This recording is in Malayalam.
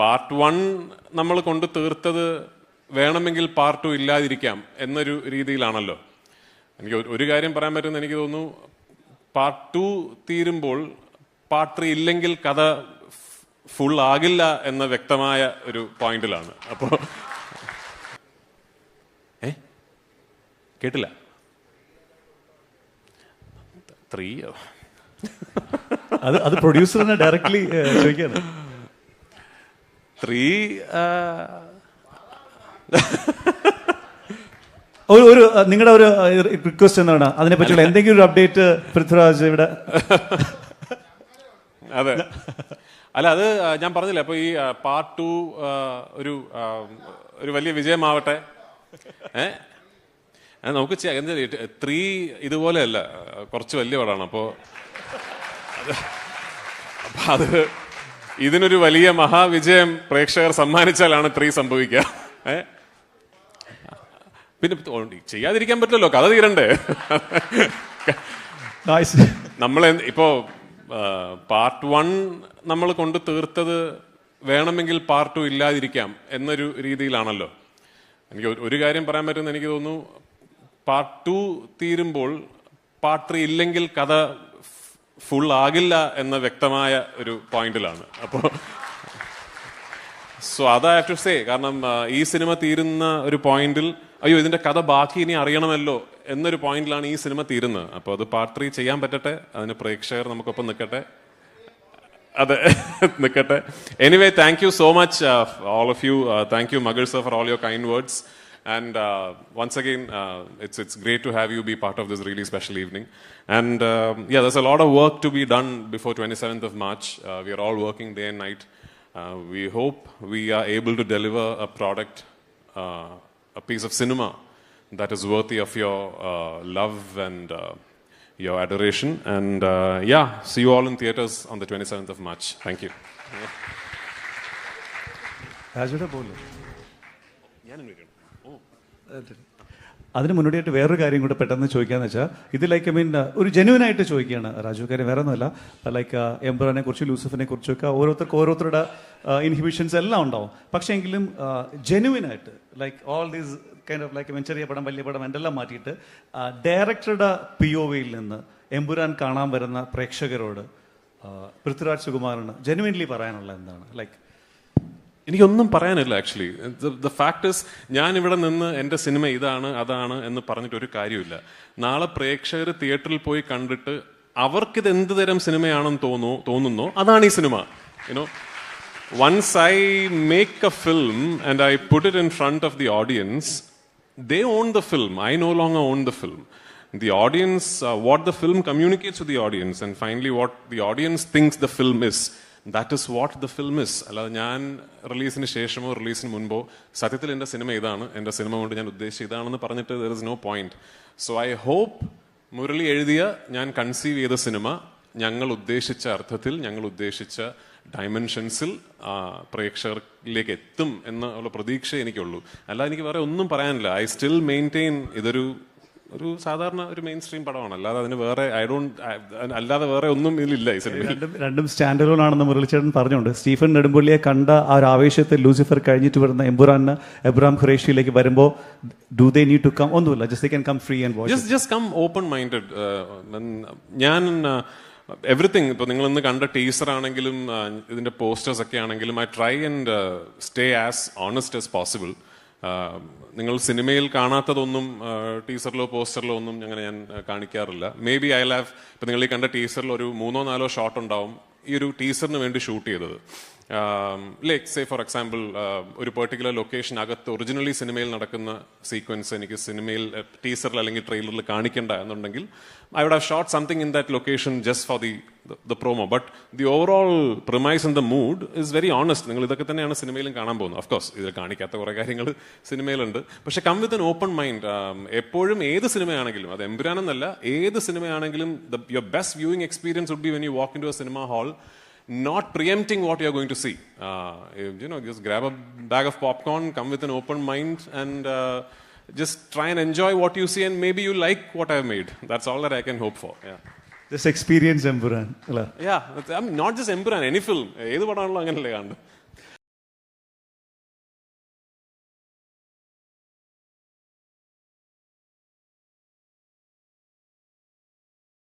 പാർട്ട് 1 നമ്മൾ കൊണ്ട് തീർത്തത് വേണമെങ്കിൽ പാർട്ട് 2 ഇല്ലാതിരിക്കാം എന്നൊരു രീതിയിലാണല്ലോ. എനിക്ക് ഒരു കാര്യം പറയാൻ പറ്റുമെന്ന് എനിക്ക് തോന്നുന്നു, പാർട്ട് 2 തീരുമ്പോൾ പാർട്ട് 3 ഇല്ലെങ്കിൽ കഥ ഫുൾ ആകില്ല എന്ന വ്യക്തമായ ഒരു പോയിന്റിലാണ്. അപ്പോ കേട്ടില്ല 3 അത് പ്രൊഡ്യൂസറിനെ ഡയറക്ട്ലി ചോദിക്കാണ്. 3 ഒരു നിങ്ങളുടെ ഒരു റിക്വസ്റ്റ് എന്താണ്, അതിനെ പറ്റിയുള്ള എന്തെങ്കിലും ഒരു അപ്ഡേറ്റ് പൃഥ്വിരാജ് ഇവിടെ? അതെ, അല്ല അത് ഞാൻ പറഞ്ഞില്ല. അപ്പൊ ഈ പാർട്ട് 2 ഒരു വലിയ വിജയമാവട്ടെ. നമുക്ക് 3 ഇതുപോലെയല്ല, കുറച്ച് വലിയ പടമാണ്. അപ്പോ അത് ഇതിനൊരു വലിയ മഹാവിജയം പ്രേക്ഷകർ സമ്മാനിച്ചാലാണ് 3 സംഭവിക്കുക. പിന്നെ ചെയ്യാതിരിക്കാൻ പറ്റില്ലല്ലോ, കഥ തീരണ്ടേ. നമ്മൾ ഇപ്പോ പാർട്ട് 1 നമ്മൾ കൊണ്ട് തീർത്തത് വേണമെങ്കിൽ പാർട്ട് 2 ഇല്ലാതിരിക്കാം എന്നൊരു രീതിയിലാണല്ലോ. എനിക്ക് ഒരു കാര്യം പറയാൻ പറ്റുമെന്ന് എനിക്ക് തോന്നുന്നു, പാർട്ട് 2 തീരുമ്പോൾ പാർട്ട് 3 ഇല്ലെങ്കിൽ കഥ ഫുൾ ആകില്ല എന്ന വ്യക്തമായ ഒരു പോയിന്റിലാണ്. അപ്പോ അത് ഐ ഹാവ് ടു സേ. കാരണം ഈ സിനിമ തീരുന്ന ഒരു പോയിന്റിൽ അയ്യോ ഇതിന്റെ കഥ ബാക്കി ഇനി അറിയണമല്ലോ എന്നൊരു പോയിന്റിലാണ് ഈ സിനിമ തീരുന്നത്. അപ്പോൾ അത് പാർട്ട് 3 ചെയ്യാൻ പറ്റട്ടെ, അതിന് പ്രേക്ഷകർ നമുക്കൊപ്പം നിൽക്കട്ടെ. അതെ, നിൽക്കട്ടെ. Anyway, thank you so much all of you. Thank you Magar sir for all your kind words. And once again, it's great to have you be part of this really special evening. And yeah, there's a lot of work to be done before 27th of March. We are all working day and night. We hope we are able to deliver a product, a piece of cinema that is worthy of your love and your adoration. And yeah, see you all in theaters on the 27th of March. Thank you. അതിന് മുന്നോടിയായിട്ട് വേറൊരു കാര്യം കൂടെ പെട്ടെന്ന് ചോദിക്കാന്ന് വെച്ചാൽ, ഇത് ലൈക്ക് ഐ മീൻ ഒരു ജെന്യുവനായിട്ട് ചോദിക്കുകയാണ് രാജു. കാര്യം വേറെ ഒന്നുമല്ല, ലൈക്ക് എംബ്രാനെ കുറിച്ച് ലൂസിഫിനെ കുറിച്ചൊക്കെ ഓരോരുത്തരുടെ ഇൻഹിബിഷൻസ് എല്ലാം ഉണ്ടാവും. പക്ഷേ എങ്കിലും ജെന്യുവനായിട്ട് like all these kind of like I mean ചെറിയ പടം വലിയ പടം എന്തെല്ലാം മാറ്റിയിട്ട് ഡയറക്ടറുടെ POVയിൽ നിന്ന് എംപുരാൻ കാണാൻ വരുന്ന പ്രേക്ഷകരോട് പൃഥ്വിരാജ് സുകുമാരന് ജെന്യുവൻലി പറയാനുള്ള എന്താണ്? ലൈക്ക് എനിക്കൊന്നും പറയാനില്ല ആക്ച്വലി. ദ ഫാക്ട് ഇസ്, ഞാൻ ഇവിടെ നിന്ന് എൻ്റെ സിനിമ ഇതാണ് അതാണ് എന്ന് പറഞ്ഞിട്ട് ഒരു കാര്യമില്ല. നാളെ പ്രേക്ഷകർ തിയേറ്ററിൽ പോയി കണ്ടിട്ട് അവർക്കിത് എന്ത് തരം സിനിമയാണെന്ന് തോന്നുന്നോ അതാണ് ഈ cinema. You know, once I make a film and I put it in front of the audience, they own the film. I no longer own the film. The audience, what the film communicates to the audience, and finally what the audience thinks the film is, that is what the film is. അല്ലാതെ ഞാൻ റിലീസിന് ശേഷമോ റിലീസിന് മുൻപോ സത്യത്തിൽ എൻ്റെ സിനിമ ഇതാണ്, എൻ്റെ സിനിമ കൊണ്ട് ഞാൻ ഉദ്ദേശിച്ച ഇതാണെന്ന് പറഞ്ഞിട്ട് there is no point. So I hope Murali എഴുതിയ, ഞാൻ കൺസീവ് ചെയ്ത സിനിമ ഞങ്ങൾ ഉദ്ദേശിച്ച അർത്ഥത്തിൽ, ഞങ്ങൾ ഉദ്ദേശിച്ച ഡയമെൻഷൻസിൽ പ്രേക്ഷകരിലേക്ക് എത്തും എന്നുള്ള പ്രതീക്ഷ എനിക്കുള്ളൂ. അല്ല, എനിക്ക് വേറെ ഒന്നും പറയാനില്ല. ഐ സ്റ്റിൽ മെയിൻറ്റെയിൻ ഇതൊരു സാധാരണ ഒരു മെയിൻ സ്ട്രീം പടമാണ്. അല്ലാതെ അതിന് വേറെ അല്ലാതെ വേറെ ഒന്നും ഇതിലില്ല ഈ സിനിമയിൽ. രണ്ടും സ്റ്റാൻഡ് അലോൺ ആണെന്ന് മുരളിച്ചേട്ടൻ പറഞ്ഞുകൊണ്ട് സ്റ്റീഫൻ നെടുമ്പള്ളിയെ കണ്ട ആ ഒരു ആവേശത്തിൽ ലൂസിഫർ കഴിഞ്ഞിട്ട് വരുന്ന എംപുരാന് എബ്രാം ഖുറേഷിയിലേക്ക് വരുമ്പോൾ do they need to come? ഒന്നുമില്ല, just they can come free and watch. Just come open minded. ഞാൻ എവറിത്തിങ്, ഇപ്പൊ നിങ്ങൾ ഇന്ന് കണ്ട ടീസർ ആണെങ്കിലും ഇതിന്റെ പോസ്റ്റേഴ്സ് ഒക്കെ ആണെങ്കിലും, I try and stay as honest as possible. നിങ്ങൾ സിനിമയിൽ കാണാത്തതൊന്നും ടീസറിലോ പോസ്റ്ററിലോ ഒന്നും അങ്ങനെ ഞാൻ കാണിക്കാറില്ല. മേ ബി ഐ ഹാവ്, ഇപ്പൊ നിങ്ങൾ ഈ കണ്ട ടീസറിൽ ഒരു 3-4 ഷോട്ട് ഉണ്ടാവും ഈ ഒരു ടീസറിന് വേണ്ടി ഷൂട്ട് ചെയ്തത്. ലൈക്ക് സേ ഫോർ എക്സാമ്പിൾ, ഒരു പെർട്ടിക്കുലർ ലൊക്കേഷൻ അകത്ത് ഒറിജിനലി സിനിമയിൽ നടക്കുന്ന സീക്വൻസ് എനിക്ക് സിനിമയിൽ ടീസറിൽ അല്ലെങ്കിൽ ട്രെയിലറിൽ കാണിക്കേണ്ട എന്നുണ്ടെങ്കിൽ I would have shot something in that location just for the promo. But the overall premise and the mood is very honest. നിങ്ങൾ ഇതൊക്കെ തന്നെയാണ് സിനിമയിലും കാണാൻ പോകുന്നത്. ഓഫ് കോഴ്സ് ഇതിൽ കാണിക്കാത്ത കുറേ കാര്യങ്ങൾ സിനിമയിലുണ്ട്. പക്ഷെ come with an open mind. എപ്പോഴും ഏത് സിനിമയാണെങ്കിലും, അത് എമ്പുരാൻ എന്നല്ല, ഏത് സിനിമയാണെങ്കിലും your best viewing experience would be when you walk into a cinema hall, not preempting what you're going to see. Just grab a bag of popcorn, come with an open mind, and just try and enjoy what you see, and maybe you like what I've made. That's all that I can hope for. Yeah. Just experience Empuran. Yeah, I mean, not just Empuran, any film. ഏത് പടമാണല്ലോ അങ്ങനല്ലേ കാണുന്നത്.